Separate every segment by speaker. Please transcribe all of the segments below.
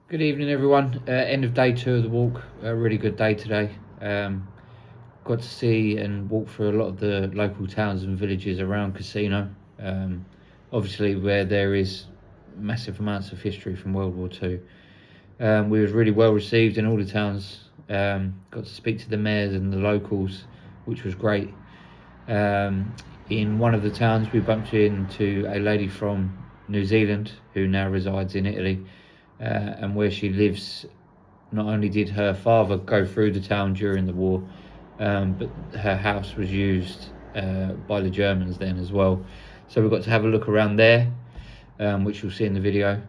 Speaker 1: Good evening, everyone. End of day 2 of the walk. A really good day today. Got to see and walk through a lot of the local towns and villages around Casino. Um, Obviously, where there is massive amounts of history from World War Two. We was really well received in all the towns. Got to speak to the mayors and the locals, which was great. Um, in one of the towns, we bumped into a lady from New Zealand who now resides in Italy, and where she lives. Not only did her father go through the town during the war, but her house was used by the Germans then as well. So we got to have a look around there, which you'll see in the video.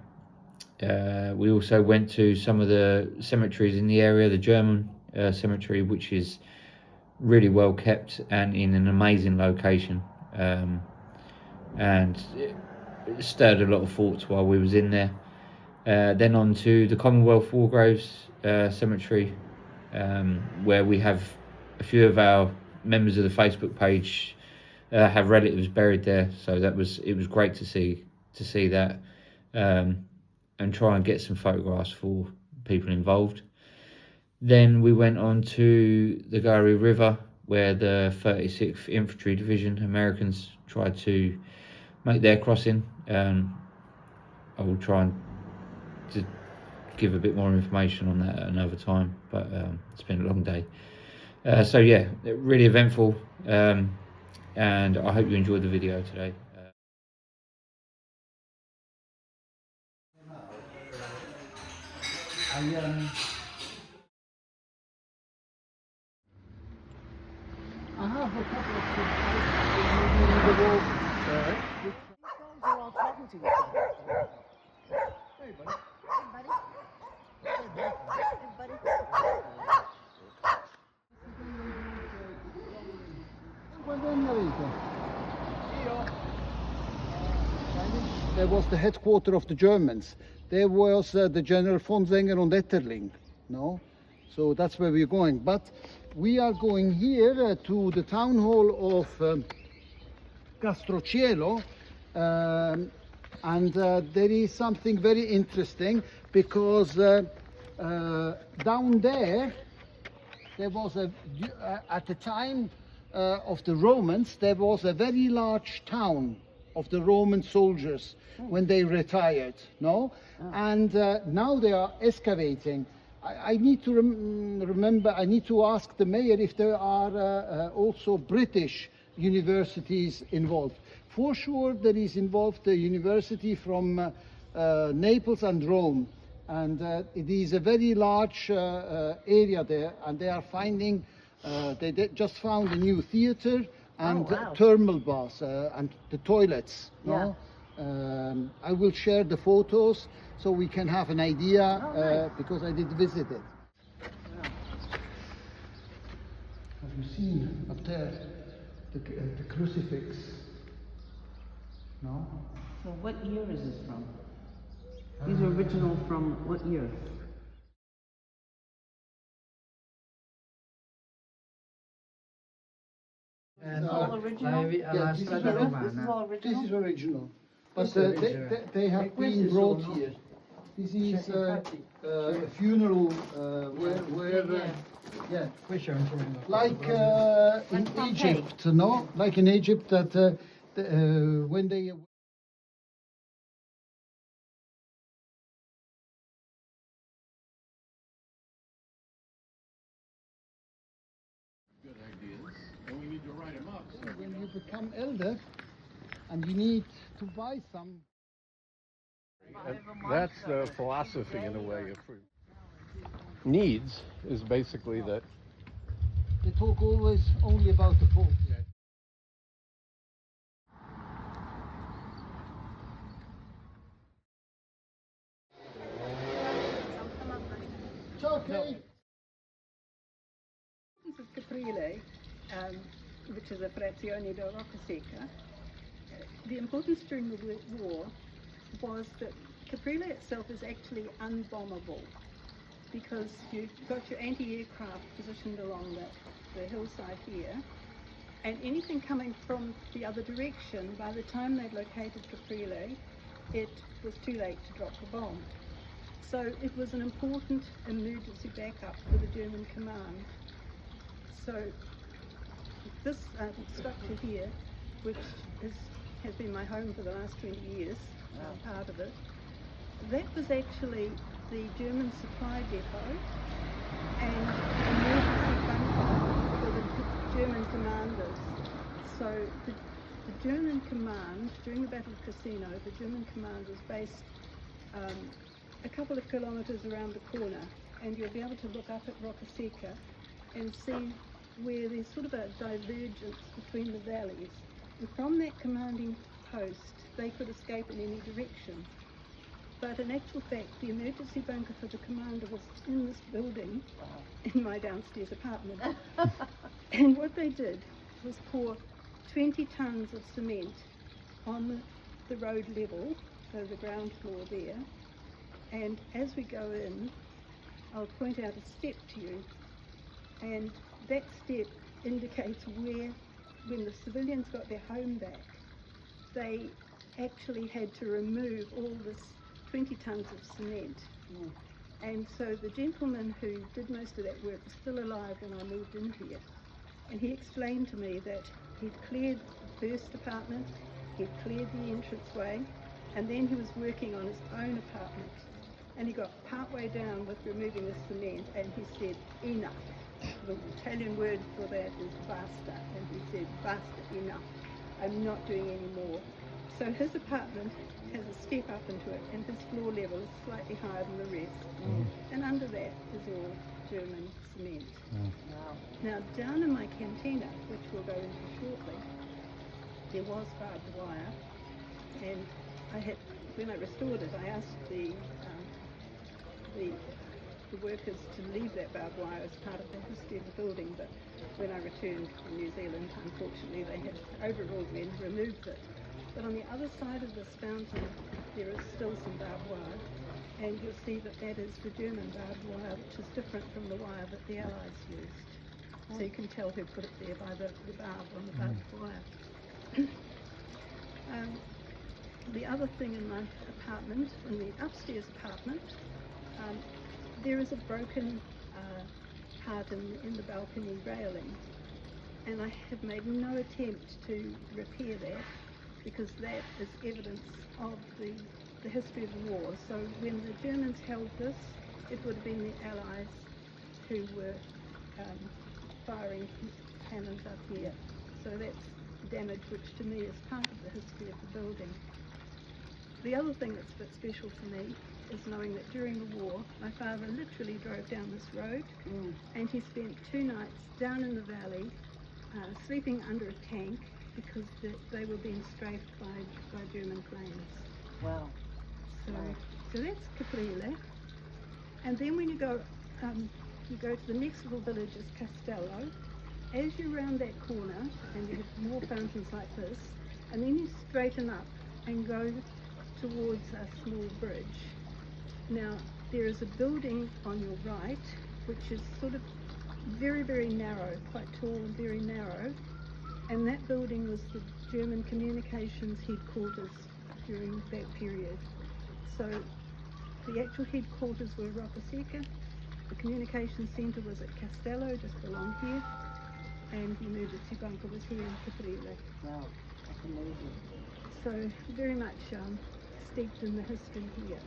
Speaker 1: We also went to some of the cemeteries in the area, the German cemetery, which is really well kept and in an amazing location. And it stirred a lot of thoughts while we was in there. Then on to the Commonwealth War Graves Cemetery, where we have a few of our members of the Facebook page have relatives buried there. So it was great to see that, and try and get some photographs for people involved. Then we went on to the Gari River, where the 36th Infantry Division Americans tried to make their crossing. I will try and to give a bit more information on that at another time, but it's been a long day. So yeah, really eventful, and I hope you enjoyed the video today.
Speaker 2: I have a couple of things in the wall. These guys are all talking to each other. Hey, buddy. There was the headquarters of the Germans. There was the General von Zenger und Etterling. No? So that's where we're going. But we are going here to the town hall of Castrocielo. And there is something very interesting because down there was at the time of the Romans, there was a very large town of the Roman soldiers when they retired, no? And now they are excavating. I need to remember, I need to ask the mayor if there are also British universities involved. For sure there is involved the university from Naples and Rome. And it is a very large area there, and they are finding, they just found a new theater and thermal baths and the toilets.
Speaker 3: Yeah.
Speaker 2: No? I will share the photos so we can have an idea,
Speaker 3: nice.
Speaker 2: because I did visit it. Have you seen up there the crucifix? No?
Speaker 3: So what year is this from? These are original from what year? All original?
Speaker 2: Yeah, this is
Speaker 3: This is all
Speaker 2: This
Speaker 3: original?
Speaker 2: is original, but they have been brought here. This is a funeral yeah, like in
Speaker 3: Pompeii.
Speaker 2: Egypt, no? Like in Egypt that when they
Speaker 4: and we need to write them up.
Speaker 2: when you become elder and you need to buy some.
Speaker 4: That's the philosophy in a way of free. Needs is basically that
Speaker 2: They talk always only about the Pope. It's okay.
Speaker 5: Of Caprile, which is a frazione di Rocca Secca, the importance during the war was that Caprile itself is actually unbombable because you've got your anti-aircraft positioned along the hillside here, and anything coming from the other direction, by the time they'd located Caprile, it was too late to drop the bomb. So it was an important emergency backup for the German command. So this structure here, which has been my home for the last 20 years, part of it, that was actually the German supply depot and emergency bunker for the German commanders. So the German command, during the Battle of Cassino, the German command was based a couple of kilometres around the corner, and you'll be able to look up at Roccasecca and see where there's sort of a divergence between the valleys. And from that commanding post, they could escape in any direction. But in actual fact, the emergency bunker for the commander was in this building, in my downstairs apartment. And what they did was pour 20 tons of cement on the road level, so the ground floor there. And as we go in, I'll point out a step to you. And that step indicates where, when the civilians got their home back, they actually had to remove all this 20 tons of cement. And so the gentleman who did most of that work was still alive when I moved in here. And he explained to me that he'd cleared the first apartment, he'd cleared the entranceway, and then he was working on his own apartment. And he got part way down with removing the cement, and he said, enough. The Italian word for that is basta. And he said, basta, enough. I'm not doing any more. So his apartment has a step up into it, and his floor level is slightly higher than the rest. And under that is all German cement. Now, down in my cantina, which we'll go into shortly, there was barbed wire, and when I restored it, I asked the workers to leave that barbed wire as part of the history of the building, but when I returned from New Zealand, unfortunately, they had overruled me and removed it. But on the other side of this fountain, there is still some barbed wire, and you'll see that that is the German barbed wire, which is different from the wire that the Allies used. So you can tell who put it there by the barb on the barbed wire. The other thing in my apartment, in the upstairs apartment, there is a broken part in the balcony railing, and I have made no attempt to repair that, because that is evidence of the history of the war. So when the Germans held this, it would have been the Allies who were firing cannons up here. So that's damage which to me is part of the history of the building. The other thing that's a bit special for me is knowing that during the war, my father literally drove down this road, and he spent 2 nights down in the valley, sleeping under a tank, because they were being strafed by German planes.
Speaker 3: Wow.
Speaker 5: So that's Caprile. And then when you go to the next little village is Castello. As you round that corner, and you have more fountains like this, and then you straighten up and go towards a small bridge. Now, there is a building on your right, which is sort of very, very narrow, quite tall and very narrow, and that building was the German communications headquarters during that period. So the actual headquarters were Roccasecca, the communications centre was at Castello, just along here, and the emergency bunker was here in Caprile.
Speaker 3: Wow, that's amazing.
Speaker 5: So very much steeped in the history here.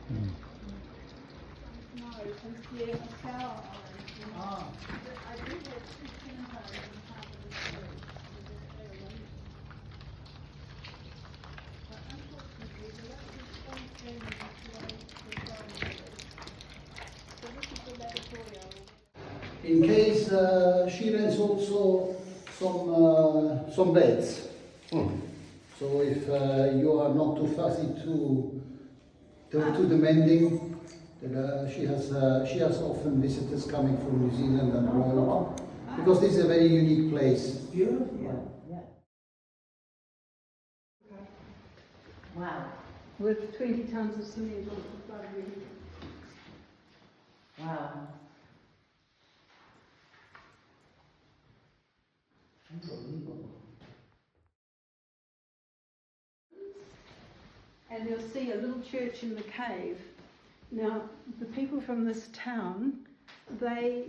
Speaker 5: No, it's the tower. I do have 16 homes in part of the story. But unfortunately, the local standing is going. So this is the laboratory.
Speaker 2: In case she rents also some beds. So if you are not too fussy to the mending, she has often visitors coming from New Zealand and abroad, because this is a very unique place.
Speaker 3: Beautiful. Yeah. Wow.
Speaker 5: With 20 tons of cement on the flood ready.
Speaker 3: Wow. Unbelievable.
Speaker 5: And you'll see a little church in the cave, Now, the people from this town, they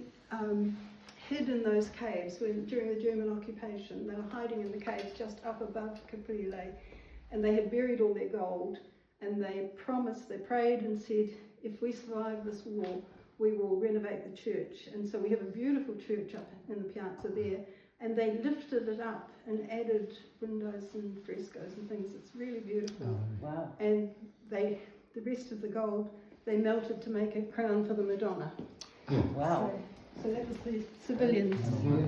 Speaker 5: hid in those caves during the German occupation. They were hiding in the caves just up above Caprile, and they had buried all their gold, and they promised, they prayed and said, if we survive this war, we will renovate the church. And so we have a beautiful church up in the piazza there, and they lifted it up and added windows and frescoes and things. It's really beautiful.
Speaker 3: Wow.
Speaker 5: And the rest of the gold they melted to make a crown for the Madonna.
Speaker 3: Wow.
Speaker 5: So that was the civilians. story.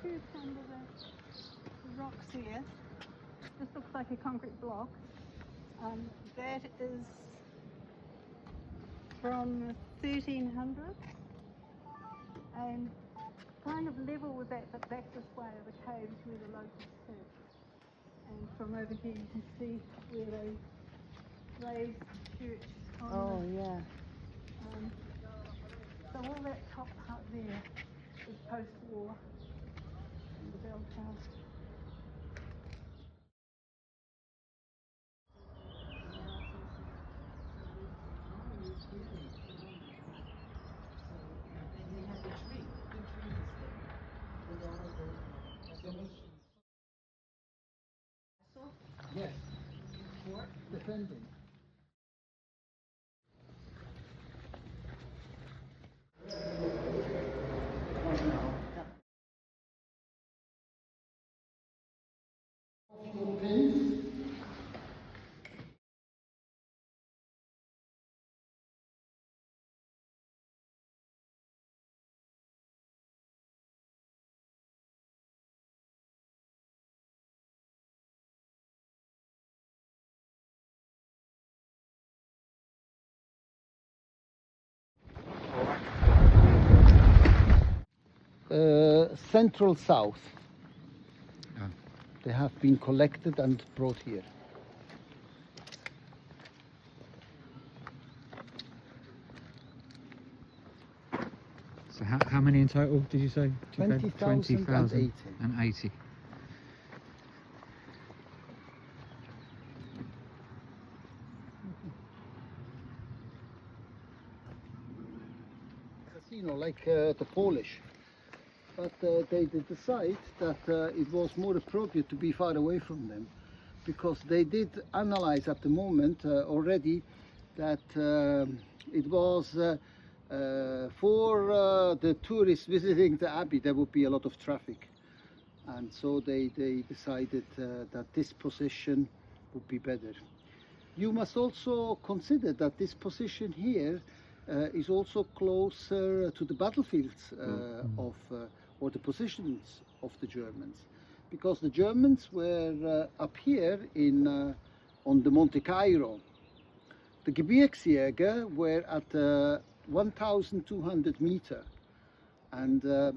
Speaker 5: Church under the rocks here. This looks like a concrete block. That is from 1300, and kind of level with that, but back this way are the caves where the locals sit. And from over here you can see where they raised the church on
Speaker 3: yeah.
Speaker 5: so all that top part there is post-war, and the bell tower.
Speaker 2: Yes. Defending. Your pins. Central South.
Speaker 1: Oh.
Speaker 2: They have been collected and brought here.
Speaker 1: So how many in total did you say?
Speaker 2: 20,080.
Speaker 1: And 80.
Speaker 2: Casino, like the Polish. But they did decide that it was more appropriate to be far away from them, because they did analyze at the moment already that it was for the tourists visiting the abbey there would be a lot of traffic, and so they decided that this position would be better. You must also consider that this position here is also closer to the battlefields of or the positions of the Germans, because the Germans were up here in on the Monte Cairo. The Gebirgsjäger were at 1,200 meters, and the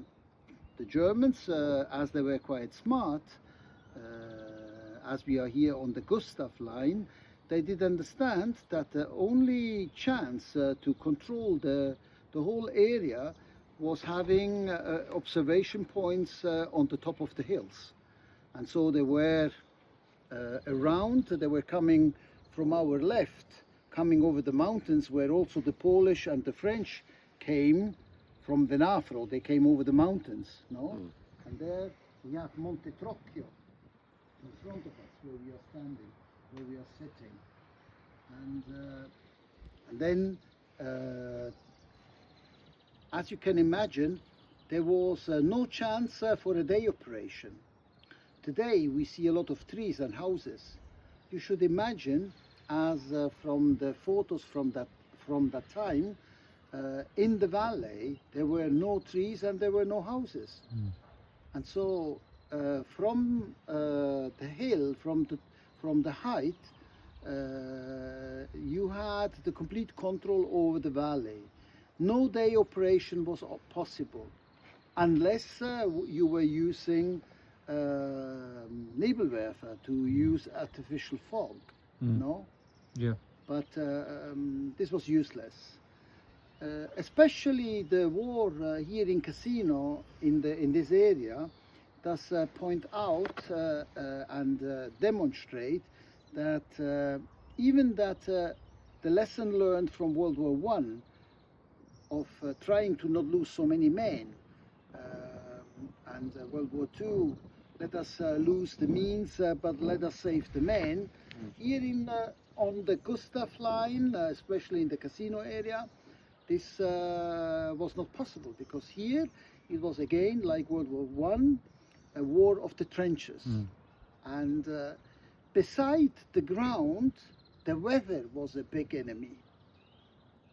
Speaker 2: Germans, as they were quite smart, as we are here on the Gustav line, they did understand that the only chance to control the whole area was having observation points on the top of the hills. And so they were around, they were coming from our left, coming over the mountains where also the Polish and the French came from Venafro. They came over the mountains, no? And there we have Monte Trocchio in front of us, where we are standing, where we are sitting. And then as you can imagine, there was no chance for a day operation. Today we see a lot of trees and houses. You should imagine, as from the photos from that time, in the valley there were no trees and there were no houses. And so from the hill, from the height, you had the complete control over the valley. No day operation was possible unless you were using Nebelwerfer, to use artificial fog, no?
Speaker 1: Yeah.
Speaker 2: But this was useless. especially the war here in Casino in this area does point out and demonstrate that even that the lesson learned from World War One of trying to not lose so many men and World War Two, let us lose the means but let us save the men. Here on the Gustav line, especially in the Casino area, this was not possible, because here it was again like World War One, a war of the trenches. And beside the ground, the weather was a big enemy.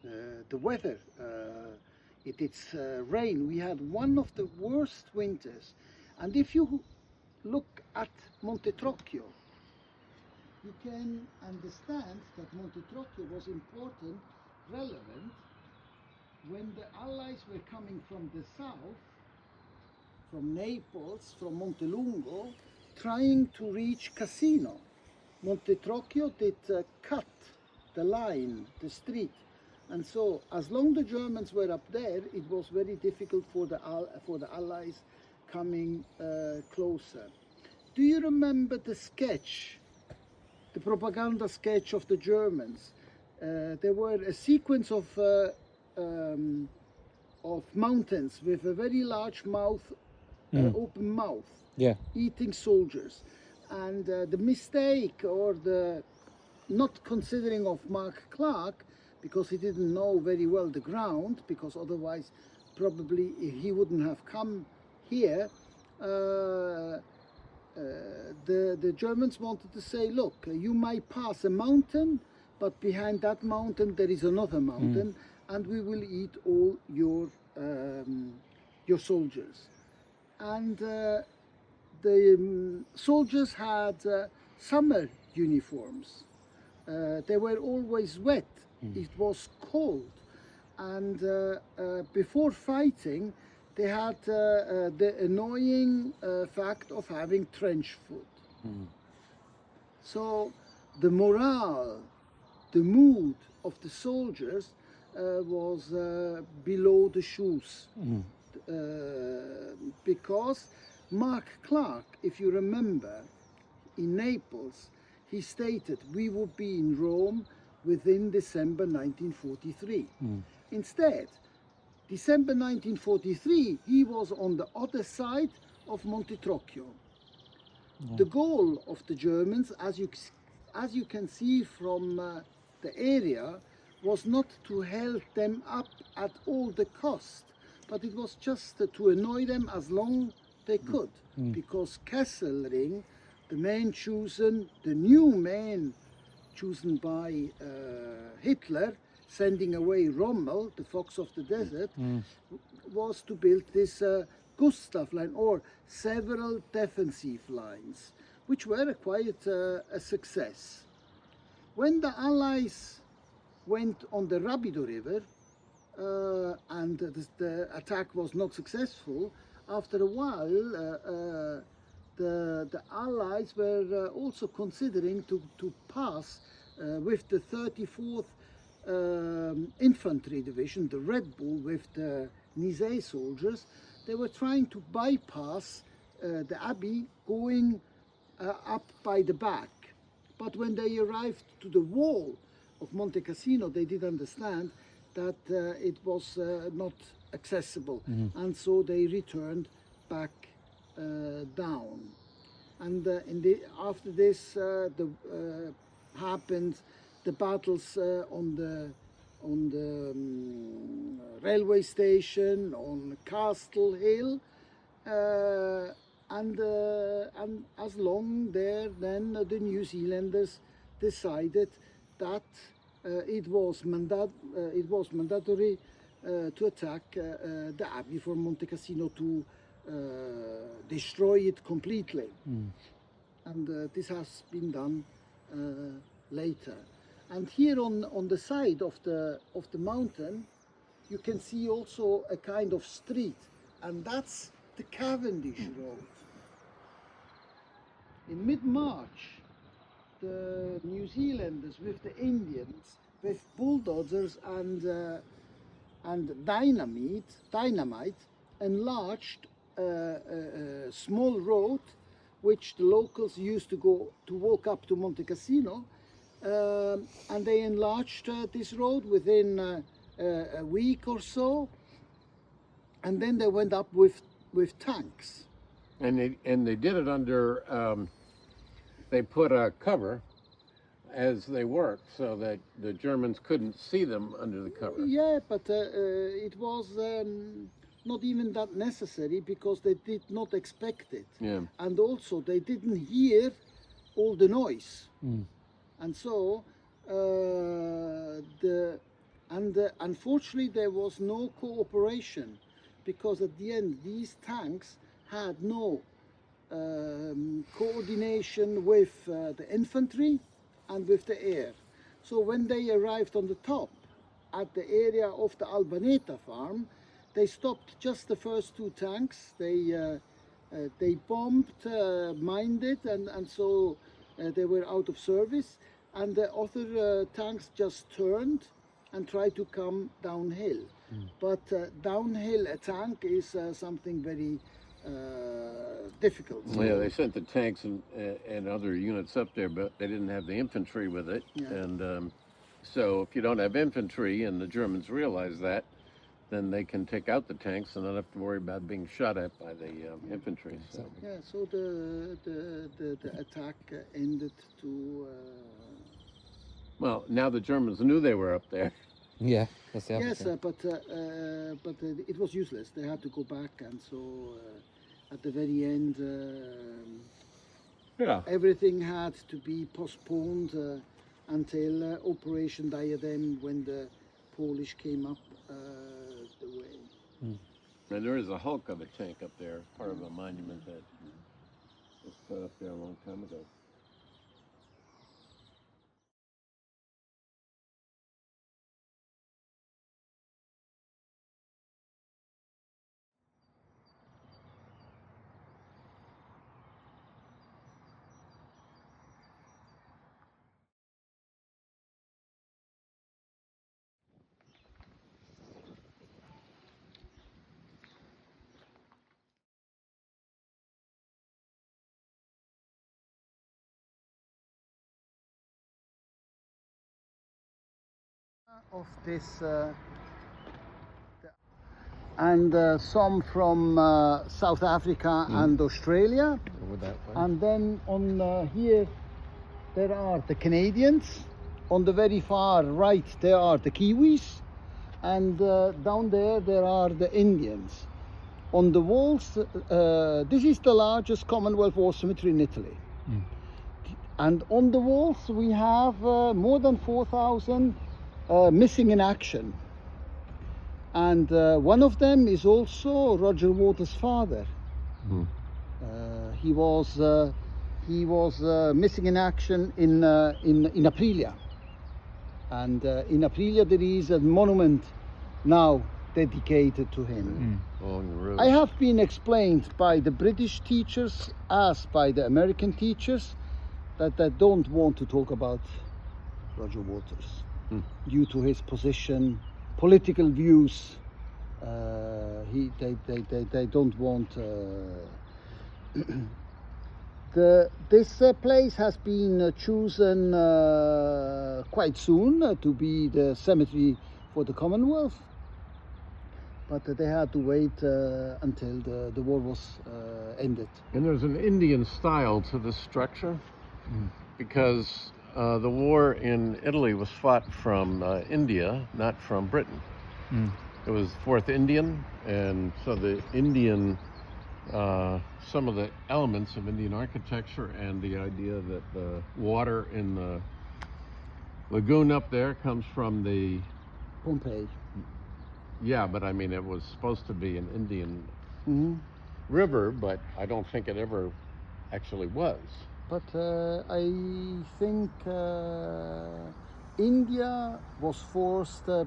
Speaker 2: The weather, it's rain. We had one of the worst winters. And if you look at Monte Trocchio, you can understand that Monte Trocchio was important, relevant, when the Allies were coming from the south, from Naples, from Montelungo, trying to reach Cassino. Monte Trocchio did cut the line, the street, and so as long the Germans were up there, it was very difficult for the Allies coming closer. Do you remember the sketch, the propaganda sketch of the Germans? There were a sequence of mountains with a very large mouth, open mouth, eating soldiers. And the mistake, or the not considering of Mark Clark, because he didn't know very well the ground, because otherwise probably he wouldn't have come here, the Germans wanted to say, look, you might pass a mountain, but behind that mountain there is another mountain, and we will eat all your soldiers. And the soldiers had summer uniforms. They were always wet. It was cold. And before fighting, they had the annoying fact of having trench foot. So the morale, the mood of the soldiers was below the shoes. Because Mark Clark, if you remember, in Naples, he stated we would be in Rome within December 1943. Instead, December 1943, he was on the other side of Monte Trocchio. The goal of the Germans, as you can see from the area, was not to hold them up at all the cost, but it was just to annoy them as long they could, because Kesselring, the man chosen, the new man chosen by Hitler, sending away Rommel, the fox of the desert, was to build this Gustav line, or several defensive lines, which were quite a success. When the Allies went on the Rapido River, and the attack was not successful, after a while the Allies were also considering to pass with the 34th Infantry Division, the Red Bull, with the Nizet soldiers. They were trying to bypass the abbey, going up by the back. But when they arrived to the wall of Monte Cassino, they did understand that it was not accessible, and so they returned back down. And after this, happened the battles on the railway station, on Castle Hill, and as long there, then the New Zealanders decided that it was mandatory to attack the abbey for Monte Cassino, to destroy it completely. And this has been done later. And here on the side of the mountain, you can see also a kind of street, and that's the Cavendish Road. In mid-March, the New Zealanders with the Indians, with bulldozers and and dynamite enlarged a small road which the locals used to go to walk up to Monte Cassino, and they enlarged this road within a week or so, and then they went up with tanks.
Speaker 4: And they did it under, they put a cover as they worked so that the Germans couldn't see them under the cover.
Speaker 2: Yeah, but it was not even that necessary because they did not expect it.
Speaker 4: Yeah.
Speaker 2: And also they didn't hear all the noise. And so unfortunately there was no cooperation, because at the end these tanks had no coordination with the infantry and with the air. So when they arrived on the top at the area of the Albaneta farm, they stopped just the first two tanks. They bombed, mined it, and so they were out of service. And the other tanks just turned and tried to come downhill. But downhill a tank is something very difficult.
Speaker 4: Yeah, they sent the tanks and other units up there, but they didn't have the infantry with it.
Speaker 2: Yeah.
Speaker 4: And so if you don't have infantry, and the Germans realize that, then they can take out the tanks and not have to worry about being shot at by the infantry. So.
Speaker 2: Yeah, so the attack ended to...
Speaker 4: Well, now the Germans knew they were up there.
Speaker 1: Yeah, that's the other
Speaker 2: Yes,
Speaker 1: thing.
Speaker 2: but it was useless. They had to go back, and so at the very end,
Speaker 4: Yeah.
Speaker 2: everything had to be postponed until Operation Diadem, when the Polish came up the way.
Speaker 4: And there is a hulk of a tank up there, part of a monument that was put up there a long time ago.
Speaker 2: Of this, and some from South Africa and Australia.
Speaker 4: With that
Speaker 2: And then on here there are the Canadians. On the very far right there are the Kiwis, and down there are the Indians. On the walls, this is the largest Commonwealth War cemetery in Italy. And on the walls we have more than 4,000 missing in action. And one of them is also Roger Waters' father. He was missing in action in Aprilia, and in Aprilia there is a monument now dedicated to him.
Speaker 4: along the road.
Speaker 2: I have been explained by the British teachers as by the American teachers that they don't want to talk about Roger Waters due to his position, political views. They don't want. This place has been chosen quite soon to be the cemetery for the Commonwealth, but they had to wait until the war was ended.
Speaker 4: And there's an Indian style to this structure because the war in Italy was fought from India, not from Britain. It was 4th Indian, and so the Indian, some of the elements of Indian architecture and the idea that the water in the lagoon up there comes from the,
Speaker 2: Pompeii.
Speaker 4: yeah, but I mean it was supposed to be an Indian river, but I don't think it ever actually was.
Speaker 2: But I think India was forced to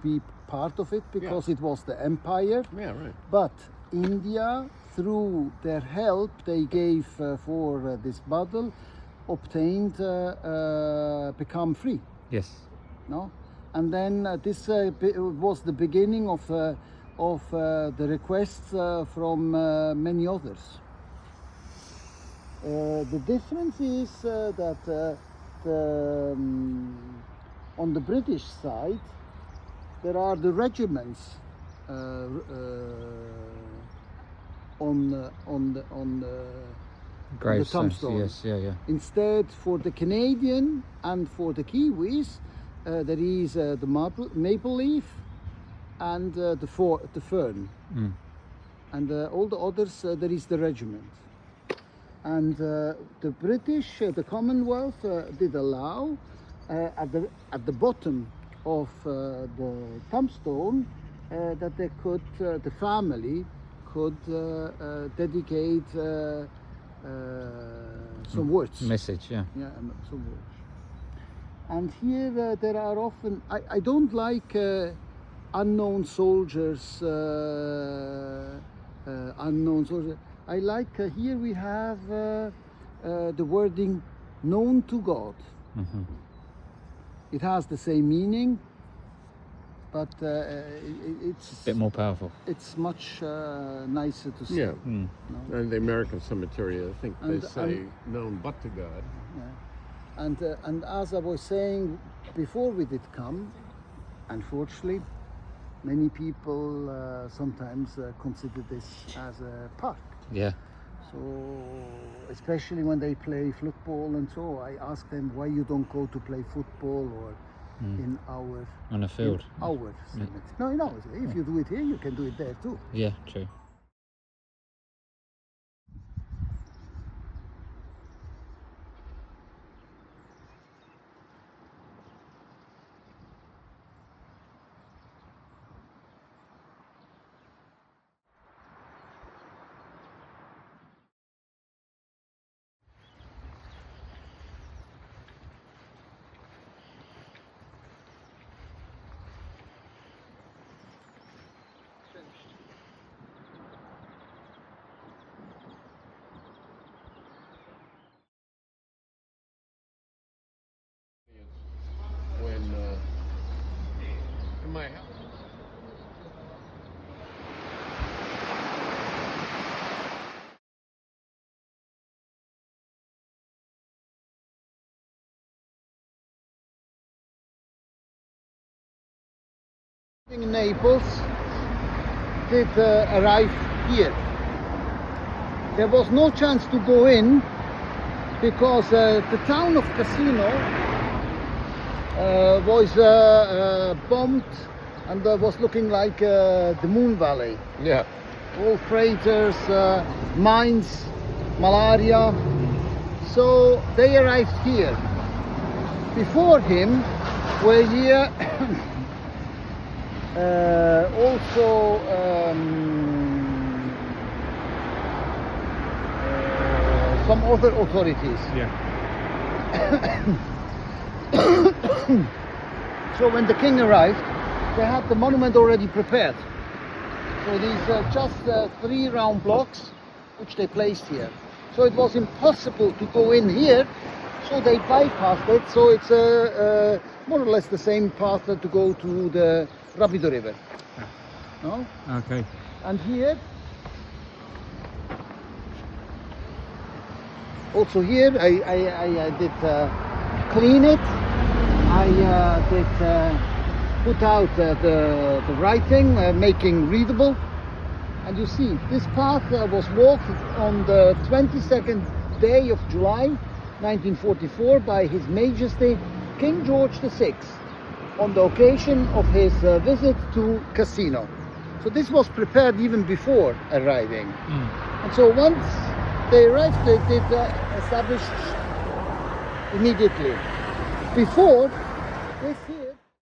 Speaker 2: be part of it because it was the empire.
Speaker 4: Yeah, right.
Speaker 2: But India, through their help they gave for this battle, obtained become free.
Speaker 1: Yes.
Speaker 2: No, and then this was the beginning of the requests from many others. The difference is that on the British side there are the regiments on the
Speaker 1: Gravestones,
Speaker 2: tombstone.
Speaker 1: yes, yeah.
Speaker 2: Instead, for the Canadian and for the Kiwis, there is the maple leaf and the fern.
Speaker 1: Mm.
Speaker 2: And all the others, there is the regiment. And the British, the Commonwealth, did allow at the bottom of the tombstone that they could, the family could dedicate some words.
Speaker 1: Message, yeah.
Speaker 2: Yeah, some words. And here there are often, I don't like unknown soldiers, I like, here we have the wording known to God.
Speaker 1: Mm-hmm.
Speaker 2: It has the same meaning, but it's
Speaker 1: A bit more powerful.
Speaker 2: it's much nicer to see.
Speaker 4: Yeah.
Speaker 1: Mm.
Speaker 2: No?
Speaker 4: And the American cemetery, I think they
Speaker 2: And-
Speaker 4: say known but to God.
Speaker 2: Yeah. And as I was saying before we did come, unfortunately, many people sometimes consider this as a park.
Speaker 1: Yeah.
Speaker 2: So, especially when they play football and so, I ask them why you don't go to play football or in our
Speaker 1: On a field.
Speaker 2: in our cemetery. No, if you do it here, you can do it there too.
Speaker 1: Yeah, true.
Speaker 4: When in my house.
Speaker 2: In Naples did arrive here. There was no chance to go in because the town of Cassino was bombed and was looking like the Moon Valley.
Speaker 4: Yeah.
Speaker 2: All craters, mines, malaria. So they arrived here. Before him were here also some other authorities.
Speaker 1: Yeah.
Speaker 2: So when the king arrived, they had the monument already prepared. So these are just 3 round blocks which they placed here. So it was impossible to go in here, so they bypassed it. So it's more or less the same path to go to the Rapido River. No?
Speaker 1: Okay.
Speaker 2: And here, also here, I did clean it. I did put out the writing, making readable. And you see, this path was walked on the 22nd day of July, 1944, by His Majesty King George VI, on the occasion of his visit to Cassino. So this was prepared even before arriving. And so once they arrived, they did establish immediately. Before, this here